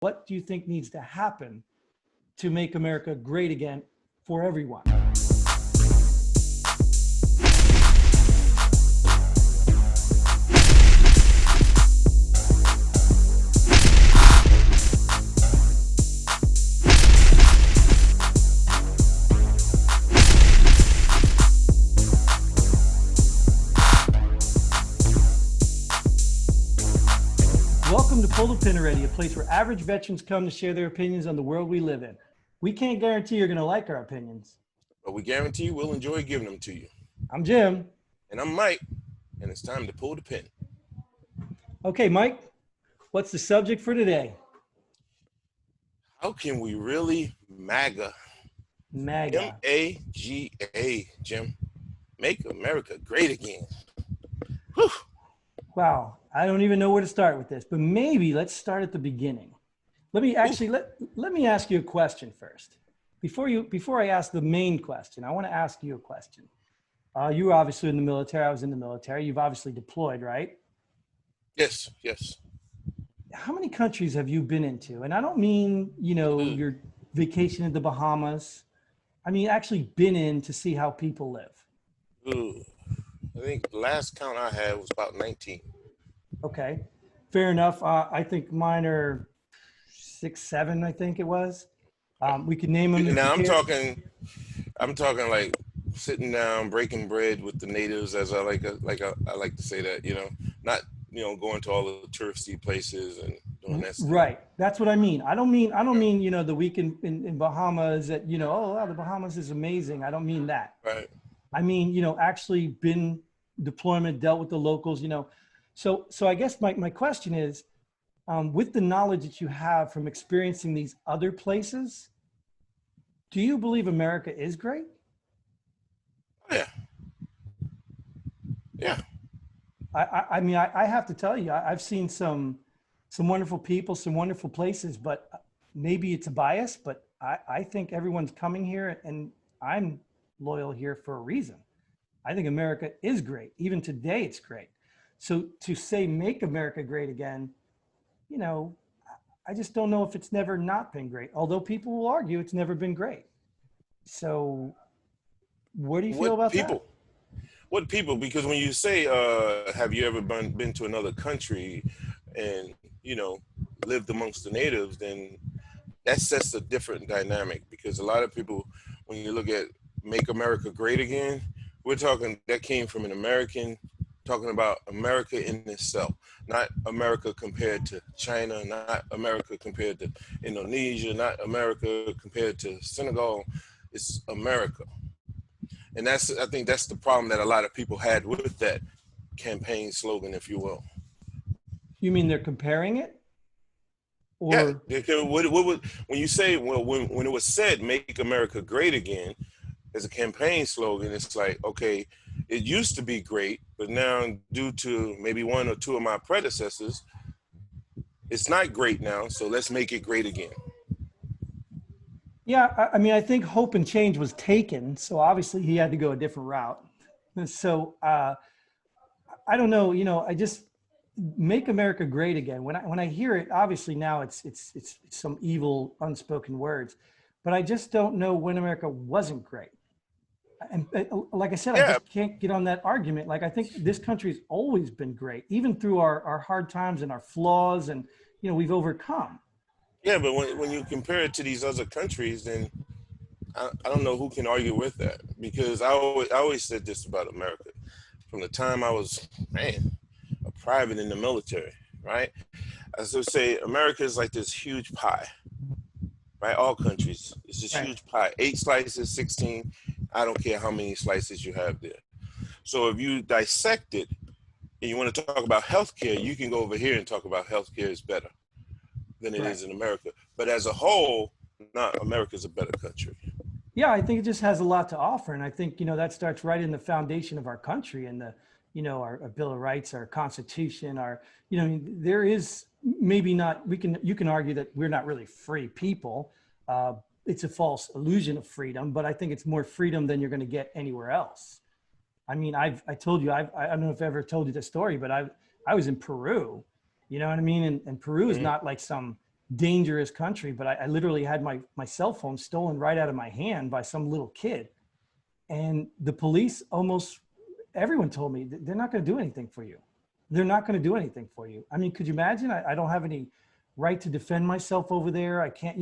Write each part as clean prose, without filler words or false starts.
What do you think needs to happen to make America great again for everyone? Welcome to Pull the Pin Already, a place where average veterans come to share their opinions on the world we live in. We can't guarantee you're going to like our opinions, but we guarantee we'll enjoy giving them to you. I'm Jim. And I'm Mike, and it's time to pull the pin. Okay, Mike, what's the subject for today? How can we really MAGA? MAGA. M-A-G-A, Jim. Make America great again. Whew. Wow, I don't even know where to start with this, but maybe let's start at the beginning. Let me ask you a question first. Before I ask the main question, I want to ask you a question. You were obviously in the military. I was in the military. You've obviously deployed, right? Yes. How many countries have you been into? And I don't mean, your vacation in the Bahamas. I mean, actually been in to see how people live. I think the last count I had was about 19. Okay, fair enough. I think mine are 6, 7, I think it was. We could name them. Now I'm talking like sitting down, breaking bread with the natives, as I like to say that, not, going to all the touristy places and doing that stuff. Right. That's what I mean. I don't mean, the week in Bahamas that, the Bahamas is amazing. I don't mean that. Right. I mean, actually been deployment, dealt with the locals, So I guess my question is, with the knowledge that you have from experiencing these other places, do you believe America is great? Yeah. I mean, I have to tell you, I've seen some wonderful people, some wonderful places, but maybe it's a bias, but I think everyone's coming here and I'm loyal here for a reason. I think America is great. Even today, it's great. So to say, make America great again, I just don't know if it's never not been great. Although people will argue it's never been great. So what do you feel about that? What people, because when you say, have you ever been to another country and, lived amongst the natives, then that sets a different dynamic, because a lot of people, when you look at make America great again, we're talking that came from an American, talking about America in itself, not America compared to China, not America compared to Indonesia, not America compared to Senegal. It's America. And I think that's the problem that a lot of people had with that campaign slogan, if you will. You mean they're comparing it? Or yeah, when you say, well, when it was said, make America great again, as a campaign slogan, it's like, okay, it used to be great, but now due to maybe one or two of my predecessors, it's not great now, so let's make it great again. Yeah, I mean, I think hope and change was taken, so obviously he had to go a different route. So I don't know, I just make America great again. When I hear it, obviously now it's some evil unspoken words, but I just don't know when America wasn't great. And like I said, I just can't get on that argument. Like, I think this country's always been great, even through our hard times and our flaws, and we've overcome. Yeah, but when you compare it to these other countries, then I don't know who can argue with that, because I always said this about America. From the time I was, a private in the military, right? I still say America is like this huge pie, right? All countries, it's this huge pie, 8 slices, 16, I don't care how many slices you have there. So if you dissect it and you want to talk about healthcare, you can go over here and talk about healthcare is better than it is in America. But as a whole, America's a better country. Yeah, I think it just has a lot to offer. And I think, that starts right in the foundation of our country and our Bill of Rights, our Constitution, there is maybe not, you can argue that we're not really free people. It's a false illusion of freedom, but I think it's more freedom than you're going to get anywhere else. I mean, I told you, I don't know if I ever told you this story, but I was in Peru, you know what I mean? And Peru is not like some, dangerous country, but I literally had my cell phone stolen right out of my hand by some little kid. And the police, almost everyone told me they're not going to do anything for you. They're not going to do anything for you. I mean, could you imagine? I don't have any right to defend myself over there. I can't,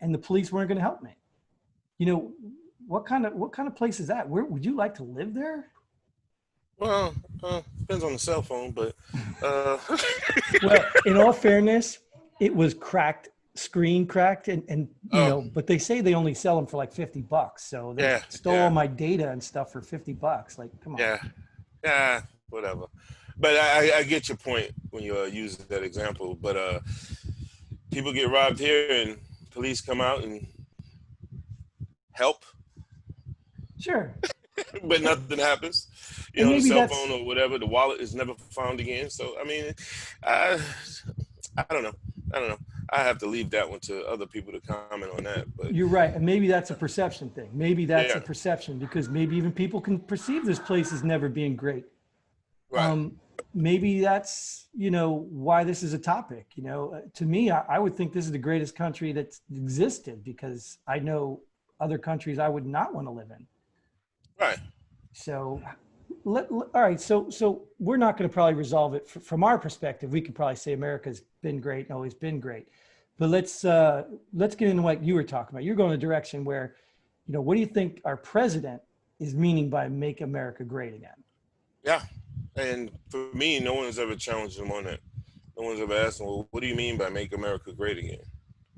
and the police weren't going to help me. What kind of place is that? Where would you like to live there? Well, depends on the cell phone, but Well, in all fairness, it was cracked, screen cracked, and but they say they only sell them for like $50. So they stole all my data and stuff for $50. Like, come on. Yeah, whatever. But I get your point when you use that example. But people get robbed here, and police come out and help. Sure. But nothing happens. The cell phone or whatever, the wallet is never found again. So, I mean, I don't know. I have to leave that one to other people to comment on that. But you're right. And maybe that's a perception thing. Maybe that's a perception, because maybe even people can perceive this place as never being great. Right. Maybe that's, why this is a topic. To me, I would think this is the greatest country that's existed, because I know other countries I would not want to live in. Right. So, all right. So we're not going to probably resolve it from our perspective. We could probably say America's been great and always been great, but let's get into what you were talking about. You're going in a direction where, what do you think our president is meaning by "Make America Great Again"? Yeah, and for me, no one's ever challenged him on that. No one's ever asked him, well, what do you mean by "Make America Great Again"?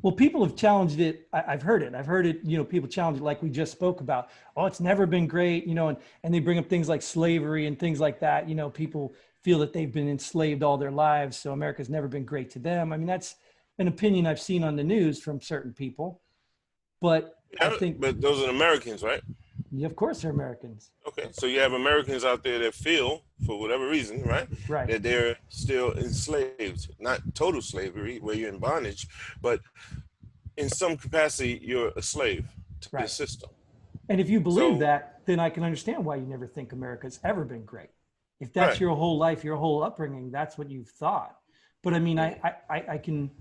Well, people have challenged it. I've heard it. People challenge it, like we just spoke about. Oh, it's never been great, and they bring up things like slavery and things like that. People feel that they've been enslaved all their lives, so America's never been great to them. I mean, that's an opinion I've seen on the news from certain people. But I think, but those are Americans, right? Yeah, of course they're Americans. Okay, so you have Americans out there that feel, for whatever reason, right, that they're still enslaved. Not total slavery, where you're in bondage, but in some capacity, you're a slave to the system. And if you believe that, then I can understand why you never think America's ever been great. If that's your whole life, your whole upbringing, that's what you've thought. But I mean, I can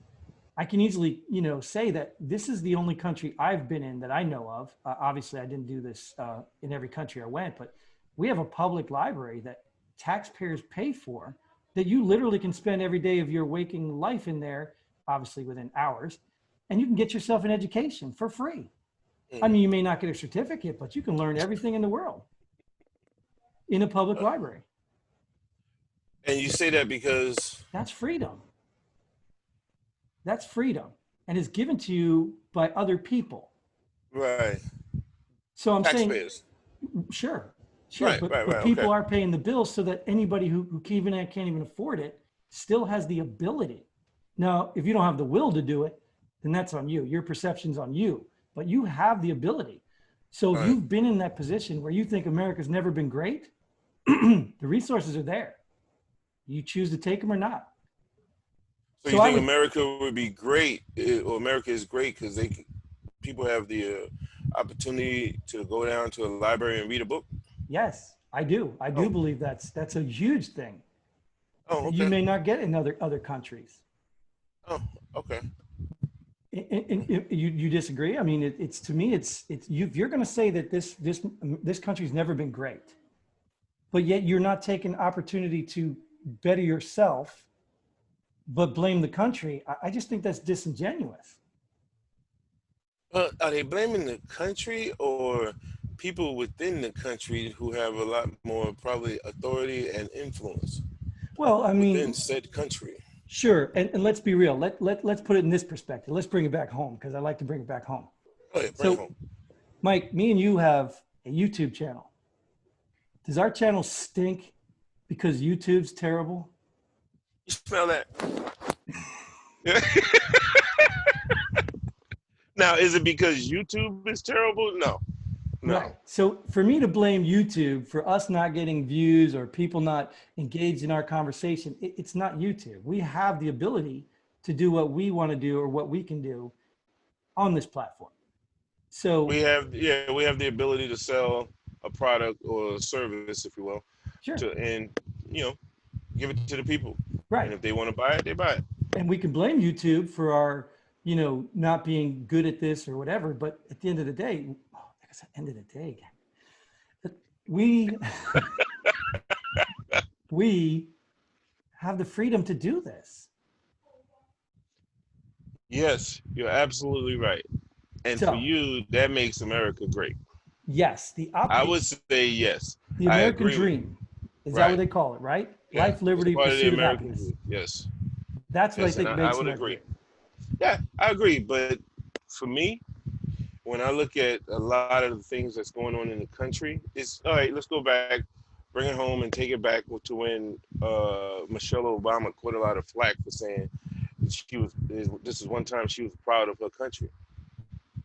easily, say that this is the only country I've been in that I know of. Obviously, I didn't do this in every country I went, but we have a public library that taxpayers pay for, that you literally can spend every day of your waking life in there, obviously within hours, and you can get yourself an education for free. I mean, you may not get a certificate, but you can learn everything in the world in a public library. And you say that because? That's freedom. That's freedom, and it's given to you by other people. Right. So I'm taxpayers. Saying, sure. But people are paying the bills, so that anybody who can't even afford it still has the ability. Now, if you don't have the will to do it, then that's on you. Your perception's on you, but you have the ability. So if you've been in that position where you think America's never been great, the resources are there. You choose to take them or not. So you think America would be great, or America is great because people have the opportunity to go down to a library and read a book? Yes, I do. I do believe that's a huge thing. Oh, okay. You may not get in other countries. Oh, okay. And you disagree? I mean, it's to me, it's you're going to say that this country's never been great, but yet you're not taking opportunity to better yourself, but blame the country. I just think that's disingenuous. Are they blaming the country or people within the country who have a lot more probably authority and influence? Well, I mean, within said country. Sure, and let's be real. Let's put it in this perspective. Let's bring it back home, because I like to bring it back home. Oh, yeah, bring it home. Mike, me and you have a YouTube channel. Does our channel stink because YouTube's terrible? You smell that? Now, is it because YouTube is terrible? No. Right. So for me to blame YouTube for us not getting views or people not engaged in our conversation, it's not YouTube. We have the ability to do what we want to do or what we can do on this platform. So we have the ability to sell a product or a service, if you will, sure, and give it to the people. Right. And if they want to buy it, they buy it. And we can blame YouTube for our, not being good at this or whatever. But at the end of the day, that's the end of the day, we we have the freedom to do this. Yes, you're absolutely right. And for So you, that makes America great. yes, I would say yes. the I American agree with dream. you. Is that what Right. they call it, right? Yeah. Life, It's liberty, part of the pursuit of American happiness. dream. Yes. That's what I Yes, and think I makes would America agree. great. Yeah, I agree. But for me, when I look at a lot of the things that's going on in the country, it's all right. Let's go back, bring it home, and take it back to when Michelle Obama caught a lot of flack for saying she was. This is one time she was proud of her country,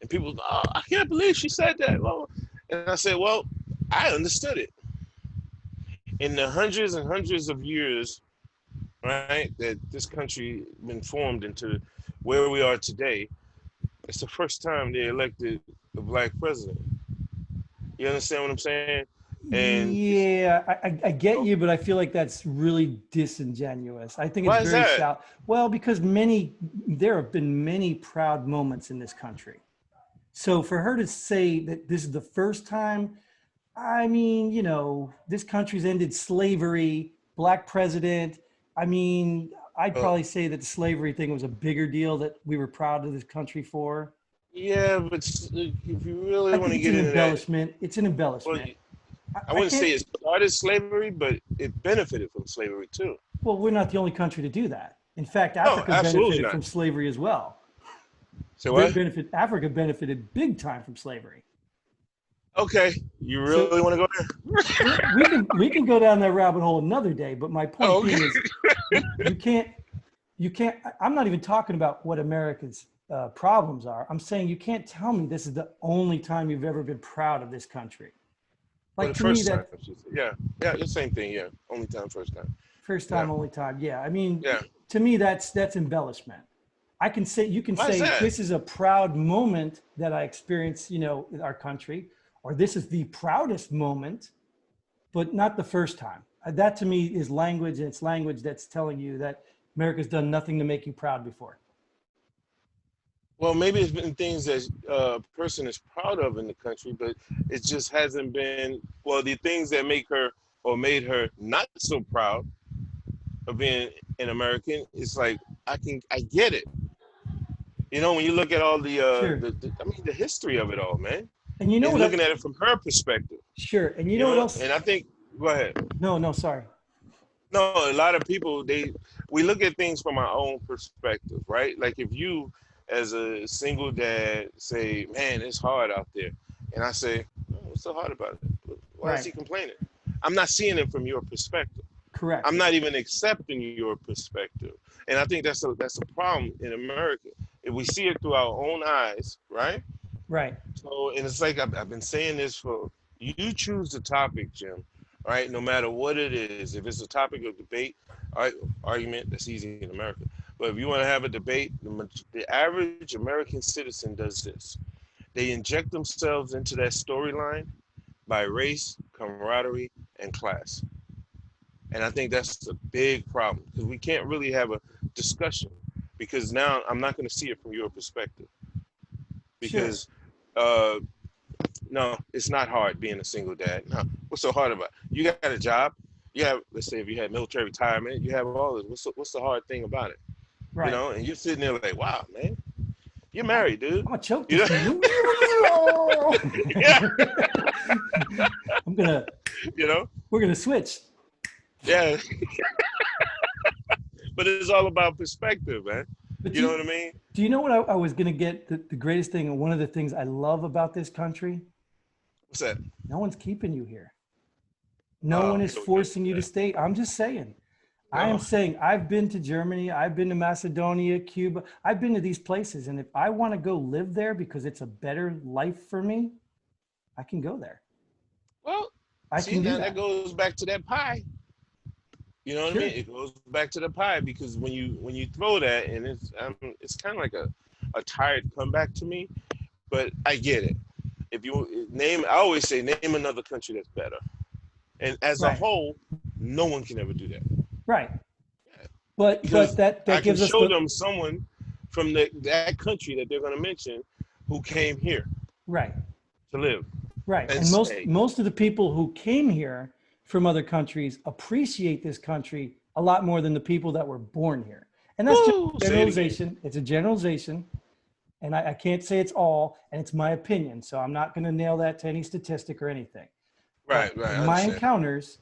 and people, oh, I can't believe she said that. Well, and I said, well, I understood it. In the hundreds and hundreds of years, right, that this country been formed into where we are today, it's the first time they elected a black president. You understand what I'm saying? And it's, Yeah, I get you, but I feel like that's really disingenuous. I think it's why is very that? shallow. Well, because there have been many proud moments in this country. So for her to say that this is the first time, I mean, this country's ended slavery, black president. I mean, I'd Uh, probably say that the slavery thing was a bigger deal that we were proud of this country for. yeah, but if you really I want think to it's get an into that, embellishment. It's an well, embellishment. I I wouldn't say can't, it started slavery, but it benefited from slavery too. well, we're not the only country to do that. In fact, No, Africa absolutely benefited not. from slavery as well. Say what? Africa benefited big time from slavery. Okay, you So really want to go there? we can go down that rabbit hole another day. But my point Oh, okay. being is, you can't you can't. I'm not even talking about what America's problems are. I'm saying you can't tell me this is the only time you've ever been proud of this country. For Like the to me, first time, that yeah, yeah, the same thing. Yeah, only time, first time. first Yeah, time, only time. Yeah, I mean, yeah. to me, that's embellishment. You can Why is say that? this is a proud moment that I experienced, in our country, or this is the proudest moment, but not the first time. That to me is language, and it's language that's telling you that America's done nothing to make you proud before. Well, maybe it's been things that a person is proud of in the country, but it just hasn't been. Well, the things that make her or made her not so proud of being an American, it's like I get it. You know, when you look at all Sure. I mean, the history of it all, man, And you know and what? looking at it from her perspective, Sure. And you you know what know, else? and I think, go ahead. No, no, sorry. No, a lot of people we look at things from our own perspective, right? Like if you, as a single dad, say, "Man, it's hard out there," and I say, oh, "What's so hard about it? Why is Right. he complaining?" I'm not seeing it from your perspective. Correct. I'm not even accepting your perspective, and I think that's a problem in America. If we see it through our own eyes, right? Right. So, and it's like I've been saying this for you choose the topic, Jim. Right, no matter what it is, if it's a topic of debate, right, argument, that's easy in America. But if you want to have a debate, the average American citizen does this. They inject themselves into that storyline by race, camaraderie, and class. And I think that's a big problem because we can't really have a discussion because now I'm not going to see it from your perspective Sure. because uh, no, it's not hard being a single dad. No, what's so hard about it? You got a job. You have, let's say, if you had military retirement, you have all this. What's the hard thing about it? You Right. know, and you're sitting there like, wow, man, you're I'm, married, dude. I'm gonna choke You this know, thing. yeah, I'm gonna. you know, We're gonna switch. yeah. But it's all about perspective, man. But You know what I mean? do you know what I was gonna get? The greatest thing, and one of the things I love about this country, What's that? no one's keeping you here. No Oh, one is here we go. forcing you to stay. I'm just saying. I am No, saying I've been to Germany, I've been to Macedonia, Cuba, I've been to these places. And if I want to go live there because it's a better life for me, I can go there. well, I see, can do now that that. goes back to that pie. You know what I mean? Sure. It goes back to the pie because when you throw that, and it's kind of like a tired comeback to me, but I get it. If you name, I always say name another country that's better, and as a Right. whole, no one can ever do that. Right. but because that I can gives us show the them someone from that country that they're going to mention who came here right. to live Right. and And stay. most of the people who came here from other countries appreciate this country a lot more than the people that were born here. And that's just Woo! a Say it again. generalization. It's a generalization. And I can't say it's all, and it's my opinion. So I'm not going to nail that to any statistic or anything. But Right, right. in I my understand. encounters,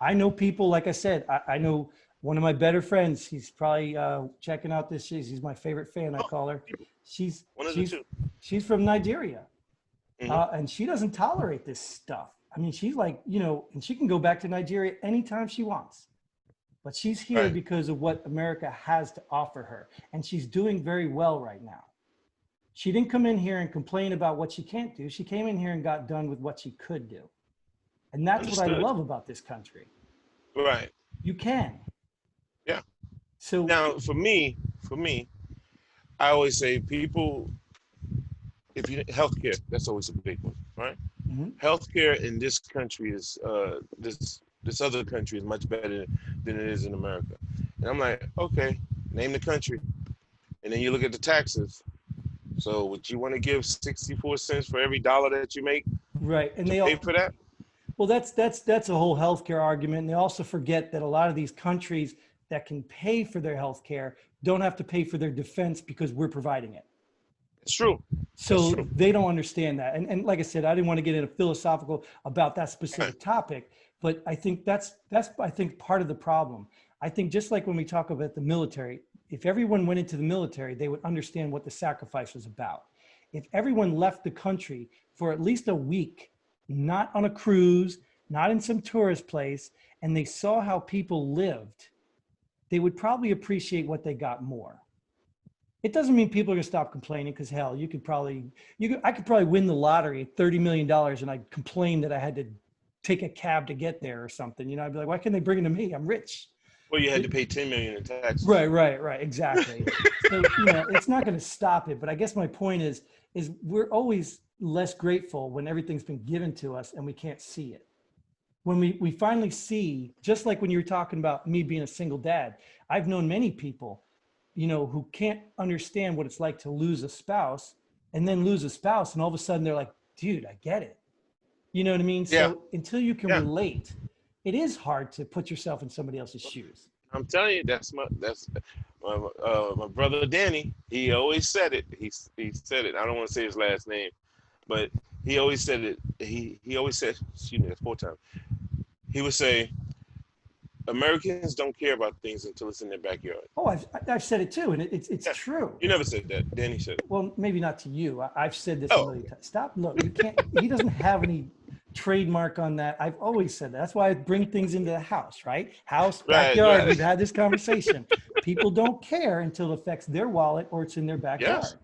I know people, like I said, I know one of my better friends. He's probably checking out this. She's my favorite fan, I Oh, call her. people. She's, One of the she's, two. she's from Nigeria. Hmm. And she doesn't tolerate this stuff. I mean, she's like, and she can go back to Nigeria anytime she wants. But she's here Right. because of what America has to offer her. And she's doing very well right now. She didn't come in here and complain about what she can't do. She came in here and got done with what she could do. And that's what I Understood. love about this country. Right. You can. Yeah. So, Now, for me, I always say people, if you healthcare, that's always a big one, right? mhm, Healthcare in this country is this other country is much better than it is in America. And I'm like, okay, name the country, and then you look at the taxes. So would you want to give 64 cents for every dollar that you make right. And to they pay all, for that? well, that's a whole healthcare argument. And they also forget that a lot of these countries that can pay for their healthcare don't have to pay for their defense because we're providing it. It's true. That's So true. they don't understand that. And like I said, I didn't want to get into philosophical about that Right. specific topic, but I think that's I think part of the problem. I think just like when we talk about the military, if everyone went into the military, they would understand what the sacrifice was about. If everyone left the country for at least a week, not on a cruise, not in some tourist place, and they saw how people lived, they would probably appreciate what they got more. It doesn't mean people are gonna stop complaining, because hell, I could probably win the lottery at $30 million and I'd complain that I had to take a cab to get there or something. I'd be like, why can't they bring it to me? I'm rich. Well, you had to It- pay 10 million in taxes. right, exactly. So, it's not gonna stop it. But I guess my point is we're always less grateful when everything's been given to us and we can't see it. When we finally see, just like when you were talking about me being a single dad, I've known many people who can't understand what it's like to lose a spouse and then lose a spouse. And all of a sudden they're like, dude, I get it. You know what I mean? Yeah, So until you can yeah. relate, it is hard to put yourself in somebody else's shoes. I'm telling you, that's my brother Danny. He always said it. He said it. I don't want to say his last name, but he always said it. He always said, excuse me, that's 4 times. He would say, Americans don't care about things until it's in their backyard. Oh, I've said it too. And it's Yeah. true. You never said that. Danny said it. Well, maybe not to you. I've said this a Oh, million times. Stop. Look, you can't, he doesn't have any trademark on that. I've always said that. That's why I bring things into the house, right? House, right, backyard. right. We've had this conversation. People don't care until it affects their wallet or it's in their backyard. Yes,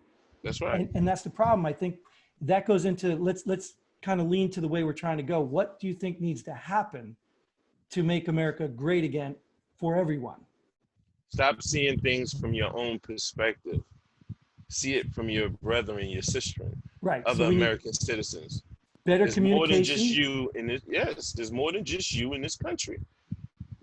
that's right. And that's the problem. I think that goes into, let's kind of lean to the way we're trying to go. What do you think needs to happen to make America great again for everyone? Stop seeing things from your own perspective. See it from your brethren, your sister, Right. other So we need American citizens. better There's more than just communication. you in this. Yes, there's more than just you in this country.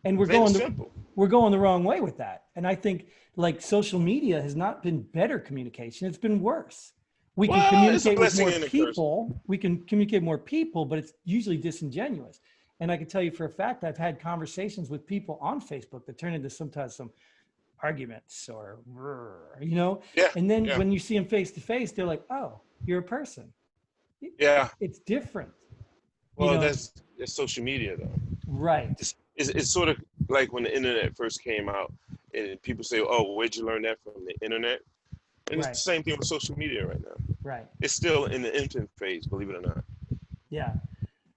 And we're Plain going and the, simple. we're going the wrong way with that. And I think like social media has not been better communication. It's been worse. We can Well, it's a communicate with blessing more and a curse. people. We can communicate with more people, but it's usually disingenuous. And I can tell you for a fact, I've had conversations with people on Facebook that turn into sometimes some arguments or, Yeah, and then yeah, when you see them face to face, they're like, oh, you're a person. yeah. It's different, Well, that's social media though. right. It's sort of like when the internet first came out, and people say, "Oh, where'd you learn that from?" The internet. And it's Right. the same thing with social media right now. Right. It's still in the infant phase, believe it or not. Yeah.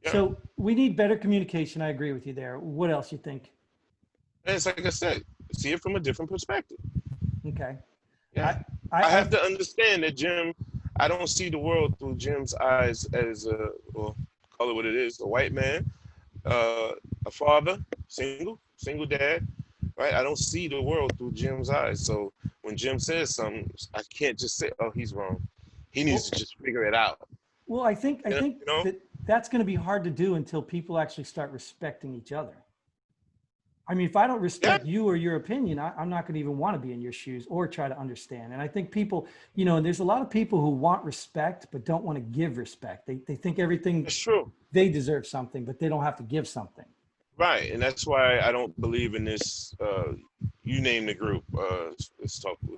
Yeah. So we need better communication. I agree with you there. What else you think? And it's like I said, see it from a different perspective. Okay. Yeah. I I have to understand that Jim, I don't see the world through Jim's eyes as well, call it what it is, a white man, a father, single dad, right? I don't see the world through Jim's eyes. So when Jim says something, I can't just say, oh, he's wrong. He needs to just figure it out. Well, I think You know? that's going to be hard to do until people actually start respecting each other. I mean, if I don't Yeah, respect you or your opinion, I'm not going to even want to be in your shoes or try to understand. And I think people, you know, and there's a lot of people who want respect, but don't want to give respect. They think everything, it's true. they deserve something, but they don't have to give something. Right, and that's why I don't believe in this. You name the group. We're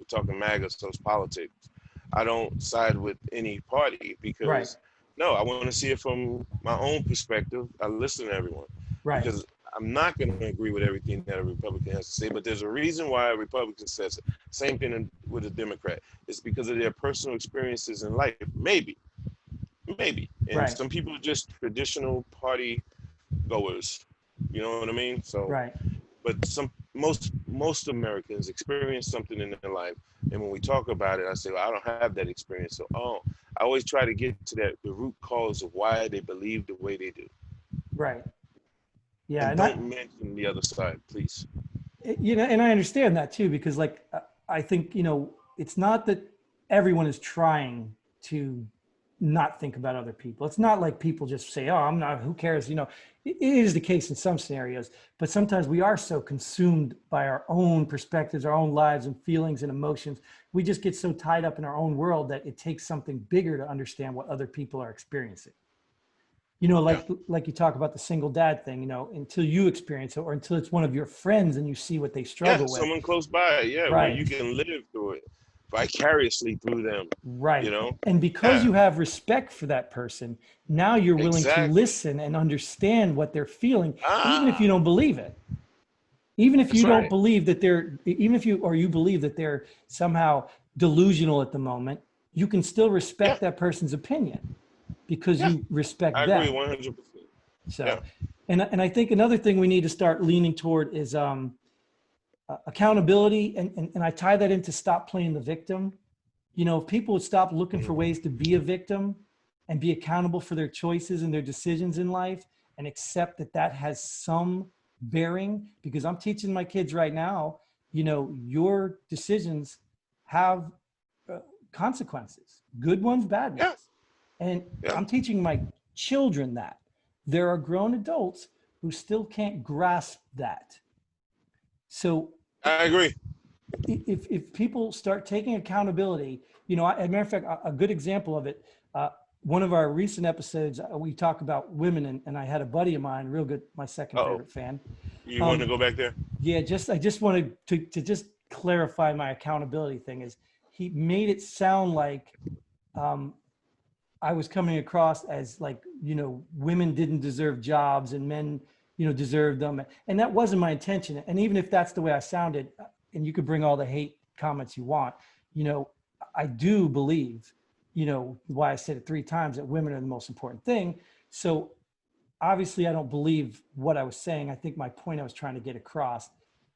talking MAGA, so it's politics. I don't side with any party Right. because no, I want to see it from my own perspective. I listen to everyone Right. because I'm not going to agree with everything that a Republican has to say. But there's a reason why a Republican says it. Same thing with a Democrat. It's because of their personal experiences in life. Maybe. And Right. some people are just traditional party goers. You know what I mean? So, Right. but most Americans experience something in their life, and when we talk about it, I say, well, I don't have that experience. So, I always try to get to the root cause of why they believe the way they do, Right. Yeah. and And don't mention the other side, please. you know, and I understand that too, because like, I think, you know, it's not that everyone is trying to not think about other people. It's not like people just say, oh, I'm not, who cares? You know, it is the case in some scenarios, but sometimes we are so consumed by our own perspectives, our own lives and feelings and emotions. We just get so tied up in our own world that it takes something bigger to understand what other people are experiencing. You know, Yeah, like you talk about the single dad thing, you know, until you experience it or until it's one of your friends and you see what they yeah, struggle with. someone close by, yeah, where Right. you can live through it vicariously through them. You Right. know? And because Yeah, you have respect for that person, now you're willing to exactly. listen and understand what they're feeling, even if you Ah, don't believe it. Even if that's you don't right. believe that they're, even if you, or you believe that they're somehow delusional at the moment, you can still Yeah, respect that person's opinion because yeah, you respect I agree them. 100%. Yeah, So, and I think another thing we need to start leaning toward is accountability. And I tie that into stop playing the victim. You know, if people would stop looking for mhm. ways to be a victim and be accountable for their choices and their decisions in life and accept that that has some bearing, because I'm teaching my kids right now, you know, your decisions have uh, consequences, good ones, bad Yeah, ones. And yeah, I'm teaching my children that there are grown adults who still can't grasp that. So I agree. if people start taking accountability, you know, as a matter of fact, a good example of it, one of our recent episodes, we talk about women, and I had a buddy of mine, real good, my second Uh-oh. favorite fan. You want to Um, go back there? yeah, I just wanted to just clarify my accountability thing is he made it sound like um, I was coming across as like, you know, women didn't deserve jobs and men, you know, deserved them. And that wasn't my intention. And even if that's the way I sounded, and you could bring all the hate comments you want, you know, I do believe, you know, why I said it 3 times that women are the most important thing. So obviously I don't believe what I was saying. I think my point I was trying to get across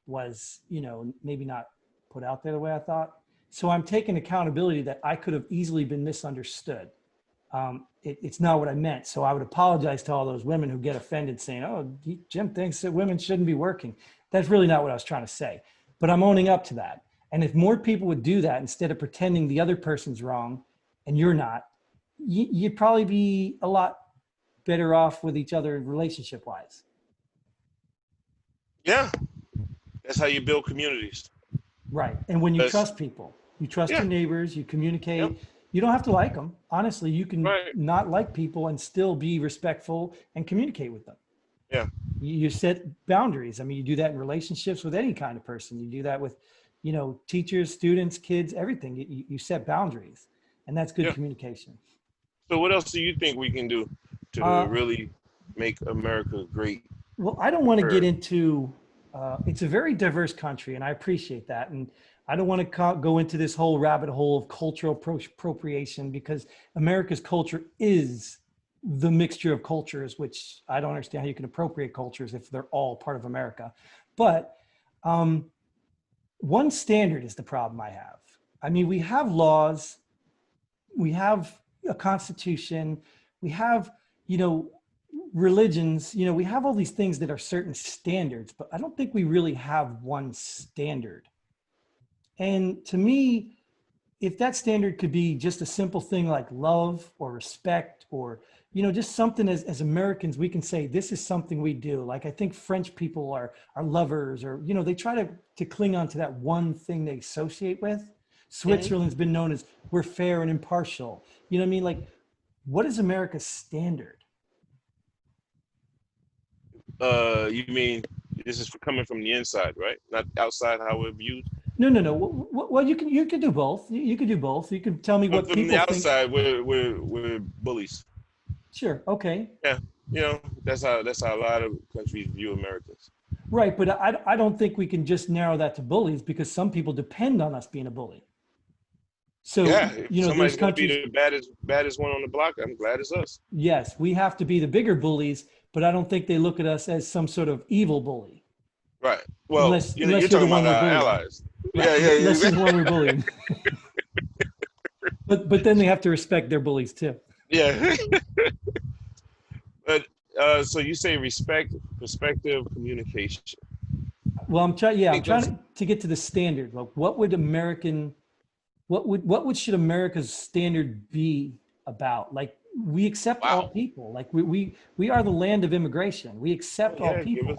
was, you know, maybe not put out there the way I thought. So I'm taking accountability that I could have easily been misunderstood. It's not what I meant. So I would apologize to all those women who get offended saying, oh, Jim thinks that women shouldn't be working. That's really not what I was trying to say. But I'm owning up to that. And if more people would do that instead of pretending the other person's wrong and you're not, you'd probably be a lot better off with each other relationship wise. Yeah, that's how you build communities. Right. And when you That's trust people, you trust yeah, your neighbors, you yep, communicate. You don't have to like them. Honestly, you can right, not like people and still be respectful and communicate with them. yeah. You set boundaries. I mean, you do that in relationships with any kind of person. You do that with, you know, teachers, students, kids, everything. You set boundaries, and that's good Yeah. communication. So what else do you think we can do to Uh, really make America great? well, I don't want to get Or into. It's a very diverse country, and I appreciate that. And I don't want to go into this whole rabbit hole of cultural appropriation because America's culture is the mixture of cultures, which I don't understand how you can appropriate cultures if they're all part of America. But um, one standard is the problem I have. I mean, we have laws, we have a constitution, we have, you know, religions, you know, we have all these things that are certain standards, but I don't think we really have one standard. And to me, if that standard could be just a simple thing like love or respect or, just something as Americans, we can say, this is something we do. Like, I think French people are lovers, or, they try to cling on to that one thing they associate with. Mhm. Switzerland's been known as we're fair and impartial. You know what I mean? Like, what is America's standard? You mean this is coming from the inside, right? Not outside how we're viewed. No, no, no. Well, you can do both. You can do both. You can tell me But what from the people think. outside, we're bullies. Sure. Okay. Yeah, that's how a lot of countries view Americans. Right. But I don't think we can just narrow that to bullies, because some people depend on us being a bully. So, Yeah, if somebody's there's gonna be countries, the baddest one on the block, I'm glad it's us. yes, we have to be the bigger bullies, but I don't think they look at us as some sort of evil bully, Right. Well, unless you're you're the talking one about we're our bullying. allies. Right. Yeah, yeah, Unless yeah. you're the one we're bullying. But then they have to respect their bullies too. Yeah. But so you say respect, perspective, communication. Well, I I'm think trying those. to get to the standard. Like, what should America's standard be about? Like, we accept all Wow. people. Like, we are the land of immigration. We Oh, accept all yeah, people.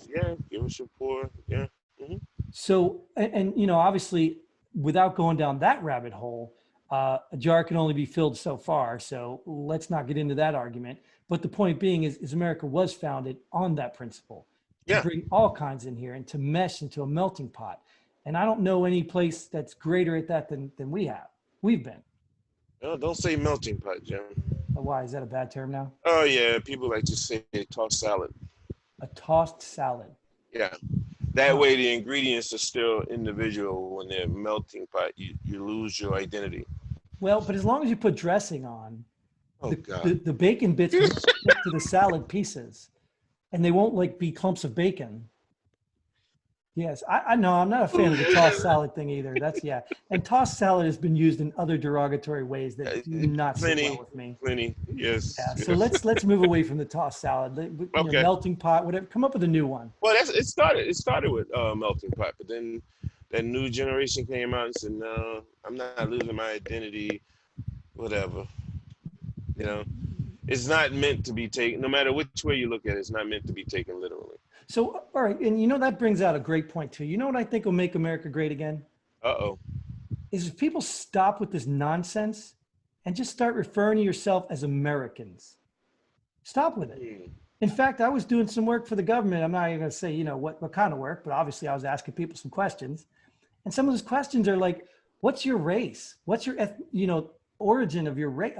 give us your pour. Yeah. Hmm. So, and obviously, without going down that rabbit hole, a jar can only be filled so far. So let's not get into that argument. But the point being is America was founded on that principle, to Yeah. bring all kinds in here and to mesh into a melting pot. And I don't know any place that's greater at that than we've been. No, don't say melting pot, Jim. Why is that a bad term now? Oh yeah, people like to say tossed salad. A tossed salad. Yeah. That Huh. way the ingredients are still individual. When they're melting pot, you lose your identity. Well, but as long as you put dressing on, Oh the God. the bacon bits will stick to the salad pieces, and they won't like be clumps of bacon. Yes, I know. I'm not a fan of the tossed salad thing either. That's, yeah. And tossed salad has been used in other derogatory ways that do not sit well Plenty, with me. plenty. Yes. Yeah. So Yes. let's move away from the tossed salad. Okay. Melting pot, whatever. Come up with a new one. Well, it started with melting pot, but then that new generation came out and said, "No, I'm not losing my identity. Whatever." You know, it's not meant to be taken. No matter which way you look at it, it's not meant to be taken literally. So, all right, and that brings out a great point too. You know what I think will make America great again? Uh-oh. Is if people stop with this nonsense and just start referring to yourself as Americans. Stop with it. Hmm. In fact, I was doing some work for the government. I'm not even going to say, what kind of work, but obviously I was asking people some questions. And some of those questions are like, what's your race? What's your, origin of your race?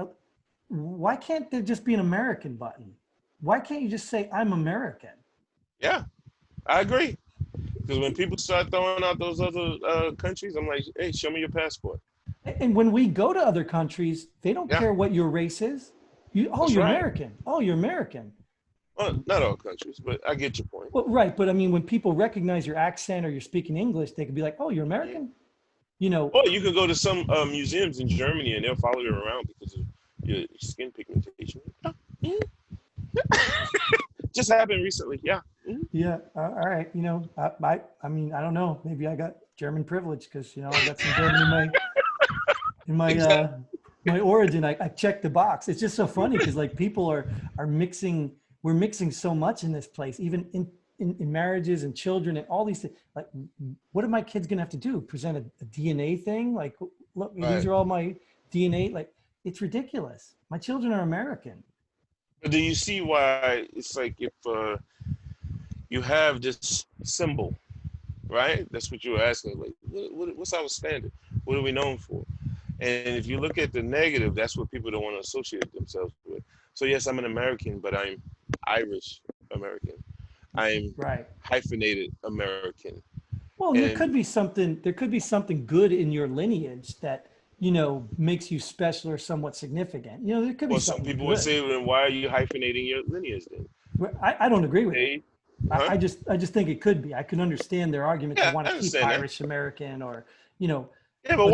Why can't there just be an American button? Why can't you just say, I'm American? Yeah, I agree. Because when people start throwing out those other countries, I'm like, hey, show me your passport. And when we go to other countries, they don't Yeah, care what your race is. that's You're right. American. Oh, you're American. Well, not all countries, but I get your point. Well, right. But I mean, when people recognize your accent or you're speaking English, they could be like, oh, you're Mhm. American. You know, Or you could go to some museums in Germany and they'll follow you around because of your skin pigmentation. Mhm. Just happened recently. Yeah. Mhm. yeah. All right. I mean, I don't know. Maybe I got German privilege because, I got some German in my Exactly. my origin. I checked the box. It's just so funny because like people are mixing. We're mixing so much in this place, even in marriages and children and all these things. Like, what are my kids gonna have to do? Present a DNA thing? Like, look, these Right. are all my DNA. Like, it's ridiculous. My children are American. But do you see why it's like if you have this symbol, right? That's what you were asking. Like, what's our standard? What are we known for? And if you look at the negative, that's what people don't want to associate themselves with. So yes, I'm an American, but I'm Irish American. I'm Right. hyphenated American. Well, and And there could be something good in your lineage that, makes you special or somewhat significant. There could be well, some something people would good. say, then why are you hyphenating your lineage then? I don't agree with it. Hey, huh? I just think it could be. I can understand their argument to Yeah, want I to keep understand that. Irish American or, you know, Yeah, but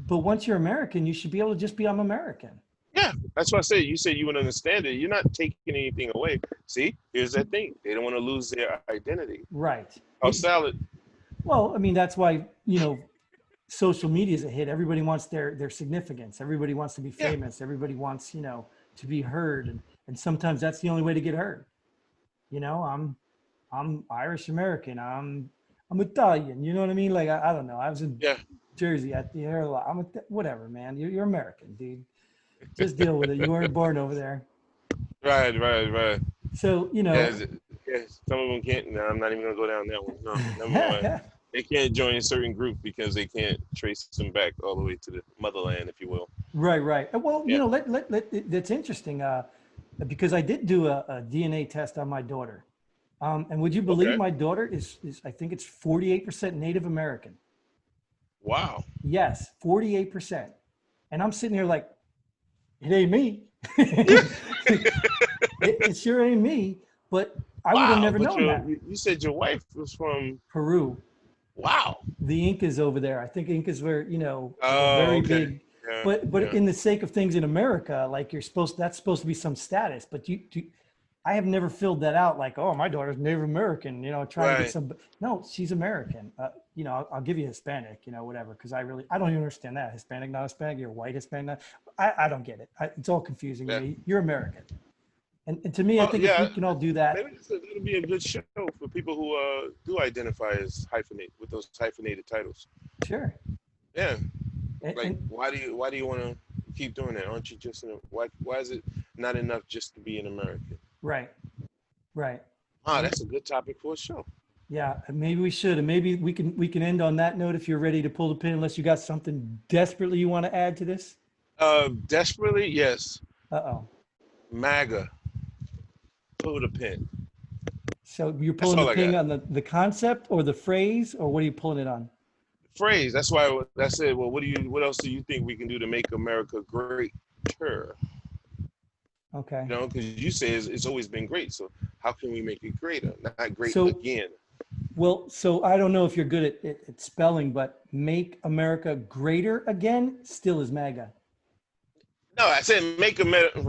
but why? once you're American, you should be able to just be I'm American. Yeah, that's what I said. You said you would understand it. You're not taking anything away. See, here's that thing. They don't want to lose their identity. Right. Oh, salad. Well, I mean, that's why, social media is a hit. Everybody wants their significance. Everybody wants to be Yeah. famous. Everybody wants, to be heard. And sometimes that's the only way to get heard. I'm Irish American. I'm Italian. You know what I mean? Like, I don't know. I was in Yeah. Jersey at the airline. Whatever, man. You're American, dude. Just deal with it. You weren't born over there. Right. So, Yeah, yeah. Some of them can't. No, I'm not even gonna go down that one. No, never mind. They can't join a certain group because they can't trace them back all the way to the motherland, if you will. Right. Well, Yeah. that's interesting. Because I did do a DNA test on my daughter. And would you believe Okay. my daughter is I think it's 48% Native American. Wow. Yes, 48%. And I'm sitting here like, it ain't me. It sure ain't me, but I would have Wow. never But known that. you said your wife was from. Peru, Wow. the Incas over there. I think Incas were, Oh, very okay. big. Yeah. But Yeah. in the sake of things in America, like that's supposed to be some status. But I have never filled that out. Like, oh, my daughter's Native American. Trying to get Right. some. No, she's American. I'll give you Hispanic. Whatever. Because I don't even understand that Hispanic, not Hispanic. You're white Hispanic. I don't get it. It's all confusing Yeah. to me. You're American. And to me, I Well, think if we yeah. can all do that, Maybe it'll be a good show for people who do identify as hyphenate with those hyphenated titles. sure. Yeah. And, Like, and why do you want to keep doing that? Aren't you just why is it not enough just to be an American? right. Ah, And that's a good topic for a show. yeah, and maybe we should, and maybe we can end on that note if you're ready to pull the pin, unless you got something desperately you want to add to this. Desperately, yes. Uh-oh. MAGA. Pull the pin. So you're That's pulling all the I pin got. on the concept or the phrase, or what are you pulling it on? Phrase. That's why I said, well, what else do you think we can do to make America greater? Okay. Because you say it's always been great. So how can we make it greater? Not great So, again. well, so I don't know if you're good at spelling, but make America greater again still is MAGA. No, I said make America.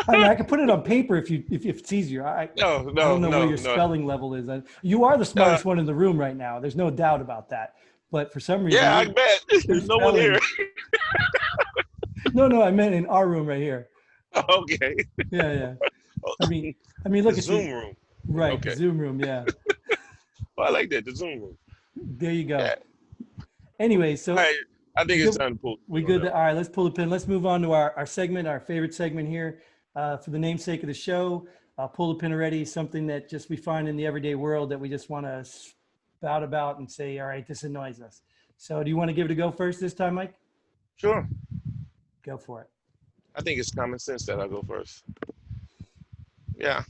I mean, I could put it on paper if it's easier. I don't know where your No. spelling level is. You are the smartest one in the room right now. There's no doubt about that. But for some reason, Yeah, I bet. your There's no one spelling. here. No, I meant in our room right here. Okay. Yeah. I mean, look The at Zoom you. room. Right, Okay. the Zoom room. Yeah, Well, I like that. The Zoom room. there you go. Yeah. Anyway, All so right. I think it's time to pull. we good. All right, let's pull the pin. Let's move on to our segment, our favorite segment here. For the namesake of the show, pull the pin already. Something that just we find in the everyday world that we just want to spout about and say, all right, this annoys us. So, do you want to give it a go first this time, Mike? Sure. Go for it. I think it's common sense that I'll go first. Yeah.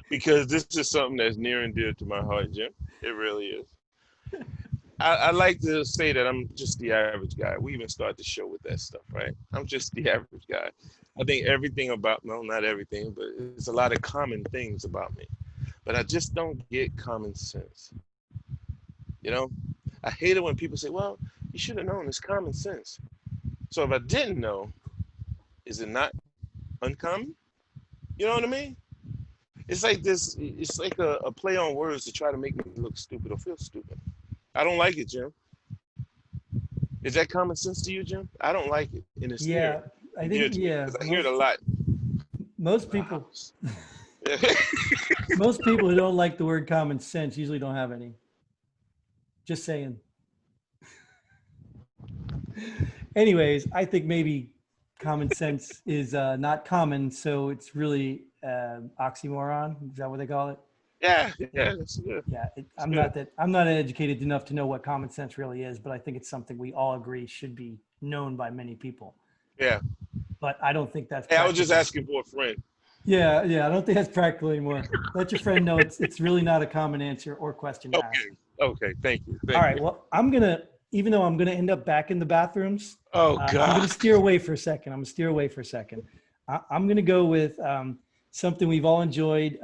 Because this is something that's near and dear to my heart, Jim. It really is. I like to say that I'm just the average guy. We even start the show with that stuff, right? I'm just the average guy. I think everything about, no, not everything, but it's a lot of common things about me. But I just don't get common sense. I hate it when people say, well, you should have known it's common sense. So if I didn't know, is it not uncommon? You know what I mean? It's like this, it's like a play on words to try to make me look stupid or feel stupid. I don't like it, Jim. Is that common sense to you, Jim? I don't like it. And it's Yeah, I think because I hear it a lot. Most people, most people who don't like the word common sense usually don't have any. Just saying. Anyways, I think maybe common sense is not common, so it's really oxymoron. Is that what they call it? Yeah, that's good. Yeah, I'm not educated enough to know what common sense really is, but I think it's something we all agree should be known by many people. Yeah. But I don't think that's. Hey, I was just asking for a friend. Yeah, I don't think that's practical anymore. Let your friend know it's really not a common answer or question to ask. Okay, thank you. All right, well, even though I'm gonna end up back in the bathrooms, Oh, God. I'm gonna steer away for a second. I'm gonna go with something we've all enjoyed,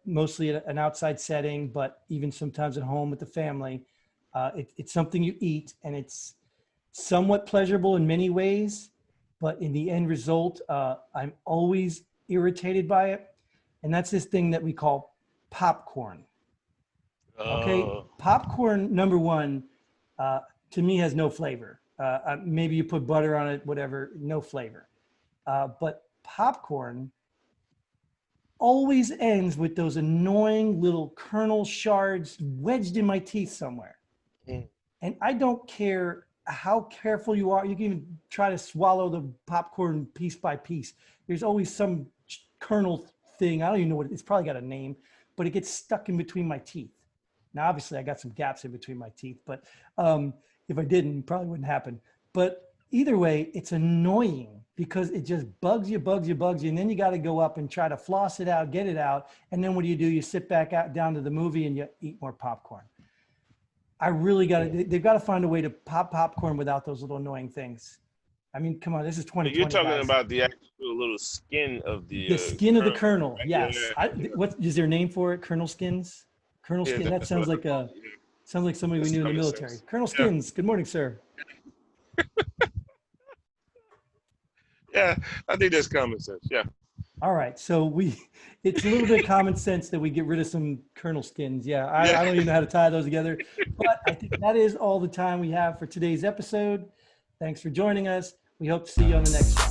mostly at an outside setting, but even sometimes at home with the family. It's something you eat, and it's somewhat pleasurable in many ways, but in the end result, I'm always irritated by it. And that's this thing that we call popcorn. Okay, Oh, popcorn number one, to me has no flavor. Maybe you put butter on it, whatever, no flavor. But popcorn always ends with those annoying little kernel shards wedged in my teeth somewhere. Mm. And I don't care how careful you are. You can even try to swallow the popcorn piece by piece. There's always some kernel thing. I don't even know what it's probably got a name, but it gets stuck in between my teeth. Now, obviously, I got some gaps in between my teeth, but if I didn't, it probably wouldn't happen. But either way, it's annoying because it just bugs you, and then you got to go up and try to floss it out, get it out, and then what do? You sit back out down to the movie and you eat more popcorn. I really got to. They've got to find a way to pop popcorn without those little annoying things. I mean, come on, this is So 2020, you're talking guys. about the actual little skin of The skin of the kernel. right? Yes. Yeah. What is there a name for it? Kernel skins. Kernel Yeah, skin. That that's sounds what I like call a it, yeah. sounds like somebody we That's knew in the common military. sense. Colonel Yeah. Skins. Good morning, sir. Yeah, I think that's common sense. Yeah. All right, so it's a little bit common sense that we get rid of some kernel skins. Yeah, Yeah. I don't even know how to tie those together, but I think that is all the time we have for today's episode. Thanks for joining us. We hope to see you on the next show.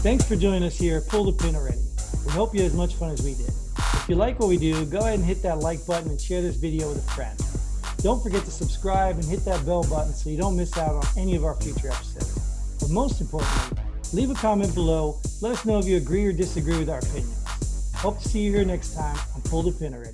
Thanks for joining us here at Pull the Pin Already. We hope you had as much fun as we did. If you like what we do, go ahead and hit that like button and share this video with a friend. Don't forget to subscribe and hit that bell button so you don't miss out on any of our future episodes. But most importantly, leave a comment below. Let us know if you agree or disagree with our opinions. Hope to see you here next time on Pull the Pin Already.